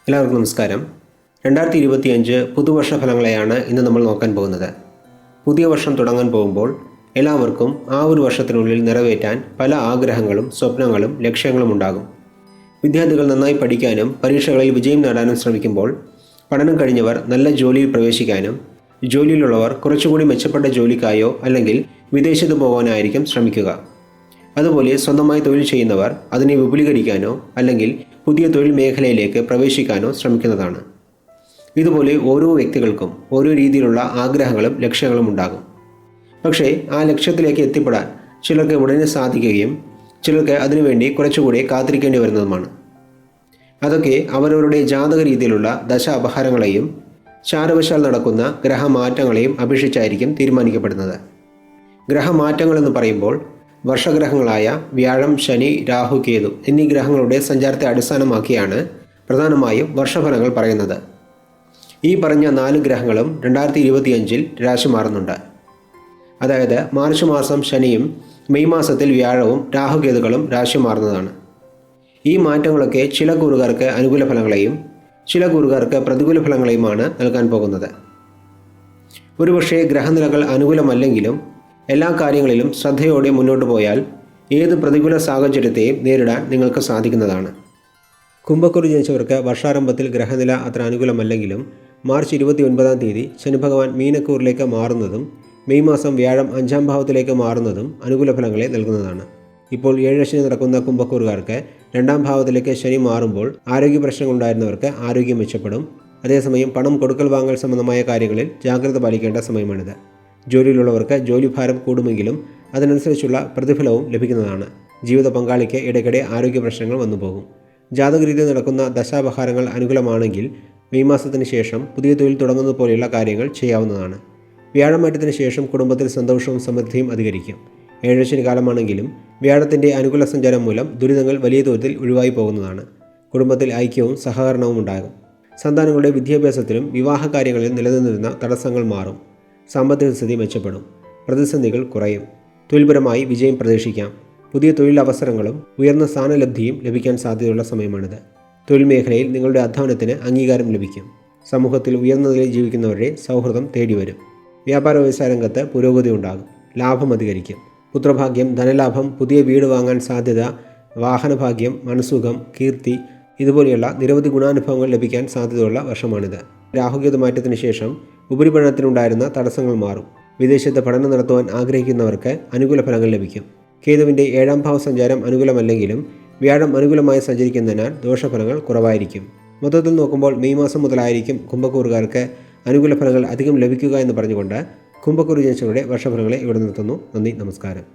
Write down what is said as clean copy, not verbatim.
എല്ലാവർക്കും നമസ്കാരം. 2025 പുതുവർഷ ഫലങ്ങളെയാണ് ഇന്ന് നമ്മൾ നോക്കാൻ പോകുന്നത്. പുതിയ വർഷം തുടങ്ങാൻ പോകുമ്പോൾ എല്ലാവർക്കും ആ ഒരു വർഷത്തിനുള്ളിൽ നിറവേറ്റാൻ പല ആഗ്രഹങ്ങളും സ്വപ്നങ്ങളും ലക്ഷ്യങ്ങളും ഉണ്ടാകും. വിദ്യാർത്ഥികൾ നന്നായി പഠിക്കാനും പരീക്ഷകളിൽ വിജയം നേടാനും ശ്രമിക്കുമ്പോൾ പഠനം കഴിഞ്ഞവർ നല്ല ജോലിയിൽ പ്രവേശിക്കാനും ജോലിയിലുള്ളവർ കുറച്ചുകൂടി മെച്ചപ്പെട്ട ജോലിക്കായോ അല്ലെങ്കിൽ വിദേശത്ത് പോകാനായിരിക്കും ശ്രമിക്കുക. അതുപോലെ സ്വന്തമായി തൊഴിൽ ചെയ്യുന്നവർ അതിനെ വിപുലീകരിക്കാനോ അല്ലെങ്കിൽ പുതിയ തൊഴിൽ മേഖലയിലേക്ക് പ്രവേശിക്കാനോ ശ്രമിക്കുന്നതാണ്. ഇതുപോലെ ഓരോ വ്യക്തികൾക്കും ഓരോ രീതിയിലുള്ള ആഗ്രഹങ്ങളും ലക്ഷ്യങ്ങളും ഉണ്ടാകും. പക്ഷേ ആ ലക്ഷ്യത്തിലേക്ക് എത്തിപ്പെടാൻ ചിലർക്ക് ഉടനെ സാധിക്കുകയും ചിലർക്ക് അതിനുവേണ്ടി കുറച്ചുകൂടി കാത്തിരിക്കേണ്ടി വരുന്നതുമാണ്. അതൊക്കെ അവരവരുടെ ജാതക രീതിയിലുള്ള ദശ അപഹാരങ്ങളെയും ചാരവശാൽ നടക്കുന്ന ഗ്രഹമാറ്റങ്ങളെയും അപേക്ഷിച്ചായിരിക്കും തീരുമാനിക്കപ്പെടുന്നത്. ഗ്രഹമാറ്റങ്ങളെന്ന് പറയുമ്പോൾ വർഷഗ്രഹങ്ങളായ വ്യാഴം, ശനി, രാഹു, കേതു എന്നീ ഗ്രഹങ്ങളുടെ സഞ്ചാരത്തെ അടിസ്ഥാനമാക്കിയാണ് പ്രധാനമായും വർഷഫലങ്ങൾ പറയുന്നത്. ഈ പറഞ്ഞ 4 ഗ്രഹങ്ങളും 2025 രാശി മാറുന്നുണ്ട്. അതായത് മാർച്ച് മാസം ശനിയും മെയ് മാസത്തിൽ വ്യാഴവും രാഹുകേതുക്കളും രാശി മാറുന്നതാണ്. ഈ മാറ്റങ്ങളൊക്കെ ചില കൂറുകാർക്ക് അനുകൂല ഫലങ്ങളെയും ചില കൂറുകാർക്ക് പ്രതികൂല ഫലങ്ങളെയുമാണ് നൽകാൻ പോകുന്നത്. ഒരുപക്ഷെ ഗ്രഹനിലകൾ അനുകൂലമല്ലെങ്കിലും എല്ലാ കാര്യങ്ങളിലും ശ്രദ്ധയോടെ മുന്നോട്ട് പോയാൽ ഏത് പ്രതികൂല സാഹചര്യത്തെയും നേരിടാൻ നിങ്ങൾക്ക് സാധിക്കുന്നതാണ്. കുംഭക്കൂറിൽ ജനിച്ചവർക്ക് വർഷാരംഭത്തിൽ ഗ്രഹനില അത്ര അനുകൂലമല്ലെങ്കിലും മാർച്ച് 29-ാം തീയതി ശനി ഭഗവാൻ മീനക്കൂറിലേക്ക് മാറുന്നതും മെയ് മാസം വ്യാഴം 5-ാം ഭാവത്തിലേക്ക് മാറുന്നതും അനുകൂല ഫലങ്ങളെ നൽകുന്നതാണ്. ഇപ്പോൾ 7 ശനി നടക്കുന്ന കുംഭക്കൂറുകാർക്ക് 2-ാം ഭാവത്തിലേക്ക് ശനി മാറുമ്പോൾ ആരോഗ്യ പ്രശ്നങ്ങളുണ്ടായിരുന്നവർക്ക് ആരോഗ്യം മെച്ചപ്പെടും. അതേസമയം പണം കൊടുക്കൽ വാങ്ങൽ സംബന്ധമായ കാര്യങ്ങളിൽ ജാഗ്രത പാലിക്കേണ്ട സമയമാണിത്. ജോലിയിലുള്ളവർക്ക് ജോലിഭാരം കൂടുമെങ്കിലും അതിനനുസരിച്ചുള്ള പ്രതിഫലവും ലഭിക്കുന്നതാണ്. ജീവിത പങ്കാളിക്ക് ഇടയ്ക്കിടെ ആരോഗ്യ പ്രശ്നങ്ങൾ വന്നു പോകും. ജാതകരീതിയിൽ നടക്കുന്ന ദശാപഹാരങ്ങൾ അനുകൂലമാണെങ്കിൽ മെയ് മാസത്തിന് ശേഷം പുതിയ തൊഴിൽ തുടങ്ങുന്നത് പോലെയുള്ള കാര്യങ്ങൾ ചെയ്യാവുന്നതാണ്. വ്യാഴമാറ്റത്തിന് ശേഷം കുടുംബത്തിൽ സന്തോഷവും സമൃദ്ധിയും അധികരിക്കും. 7 ശനി കാലമാണെങ്കിലും വ്യാഴത്തിൻ്റെ അനുകൂല സഞ്ചാരം മൂലം ദുരിതങ്ങൾ വലിയ തോതിൽ ഒഴിവായി പോകുന്നതാണ്. കുടുംബത്തിൽ ഐക്യവും സഹകരണവും ഉണ്ടാകും. സന്താനങ്ങളുടെ വിദ്യാഭ്യാസത്തിലും വിവാഹ കാര്യങ്ങളിലും നിലനിന്നിരുന്ന തടസ്സങ്ങൾ മാറും. സാമ്പത്തിക സ്ഥിതി മെച്ചപ്പെടും. പ്രതിസന്ധികൾ കുറയും. തൊഴിൽപരമായി വിജയം പ്രതീക്ഷിക്കാം. പുതിയ തൊഴിലവസരങ്ങളും ഉയർന്ന സ്ഥാനലബ്ധിയും ലഭിക്കാൻ സാധ്യതയുള്ള സമയമാണിത്. തൊഴിൽ മേഖലയിൽ നിങ്ങളുടെ അധ്വാനത്തിന് അംഗീകാരം ലഭിക്കും. സമൂഹത്തിൽ ഉയർന്ന നിലയിൽ ജീവിക്കുന്നവരുടെ സൗഹൃദം തേടിവരും. വ്യാപാര വ്യവസായ രംഗത്ത് പുരോഗതി ഉണ്ടാകും. ലാഭം അധികരിക്കും. പുത്രഭാഗ്യം, ധനലാഭം, പുതിയ വീട് വാങ്ങാൻ സാധ്യത, വാഹനഭാഗ്യം, മനസുഖം, കീർത്തി ഇതുപോലെയുള്ള നിരവധി ഗുണാനുഭവങ്ങൾ ലഭിക്കാൻ സാധ്യതയുള്ള വർഷമാണിത്. രാഹുകേതു മാറ്റത്തിന് ശേഷം ഉപരിപഠനത്തിനുണ്ടായിരുന്ന തടസ്സങ്ങൾ മാറും. വിദേശത്ത് പഠനം നടത്തുവാൻ ആഗ്രഹിക്കുന്നവർക്ക് അനുകൂല ഫലങ്ങൾ ലഭിക്കും. കേതുവിൻ്റെ 7-ാം ഭാവ സഞ്ചാരം അനുകൂലമല്ലെങ്കിലും വ്യാഴം അനുകൂലമായി സഞ്ചരിക്കുന്നതിനാൽ ദോഷഫലങ്ങൾ കുറവായിരിക്കും. മൊത്തത്തിൽ നോക്കുമ്പോൾ മെയ് മാസം മുതലായിരിക്കും കുംഭക്കൂറുകാർക്ക് അനുകൂല ഫലങ്ങൾ അധികം ലഭിക്കുക എന്ന് പറഞ്ഞുകൊണ്ട് കുംഭക്കൂർ ജനിച്ചവരുടെ വർഷഫലങ്ങളെ ഇവിടെ നിർത്തുന്നു. നന്ദി, നമസ്കാരം.